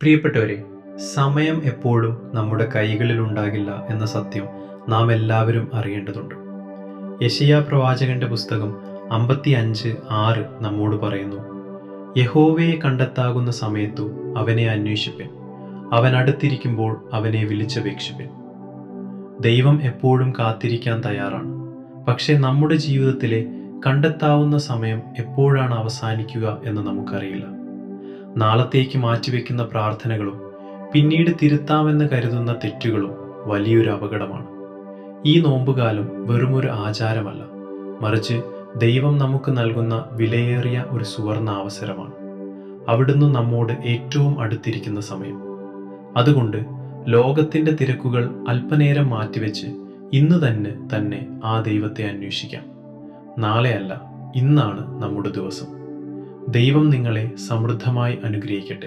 പ്രിയപ്പെട്ടവരെ, സമയം എപ്പോഴും നമ്മുടെ കൈകളിൽ ഉണ്ടാകില്ല എന്ന സത്യം നാം എല്ലാവരും അറിയേണ്ടതുണ്ട്. യെശയ്യാ പ്രവാചകന്റെ പുസ്തകം 55:6 നമ്മോട് പറയുന്നു, യഹോവയെ കണ്ടെത്താകുന്ന സമയത്തു അവനെ അന്വേഷിപ്പിൻ, അവൻ അടുത്തിരിക്കുമ്പോൾ അവനെ വിളിച്ചപേക്ഷിപ്പിൻ. ദൈവം എപ്പോഴും കാത്തിരിക്കാൻ തയ്യാറാണ്. പക്ഷേ നമ്മുടെ ജീവിതത്തിലെ കണ്ടെത്താവുന്ന സമയം എപ്പോഴാണ് അവസാനിക്കുക എന്ന് നമുക്കറിയില്ല. നാളത്തേക്ക് മാറ്റിവെക്കുന്ന പ്രാർത്ഥനകളും പിന്നീട് തിരുത്താമെന്ന് കരുതുന്ന തെറ്റുകളും വലിയൊരു അപകടമാണ്. ഈ നോമ്പുകാലം വെറുമൊരു ആചാരമല്ല, മറിച്ച് ദൈവം നമുക്ക് നൽകുന്ന വിലയേറിയ ഒരു സുവർണ അവസരമാണ്. അവിടുന്ന് നമ്മോട് ഏറ്റവും അടുത്തിരിക്കുന്ന സമയം. അതുകൊണ്ട് ലോകത്തിൻ്റെ തിരക്കുകൾ അല്പനേരം മാറ്റിവെച്ച് ഇന്ന് തന്നെ ആ ദൈവത്തെ അന്വേഷിക്കാം. നാളെയല്ല, ഇന്നാണ് നമ്മുടെ ദിവസം. ദൈവം നിങ്ങളെ സമൃദ്ധമായി അനുഗ്രഹിക്കട്ടെ.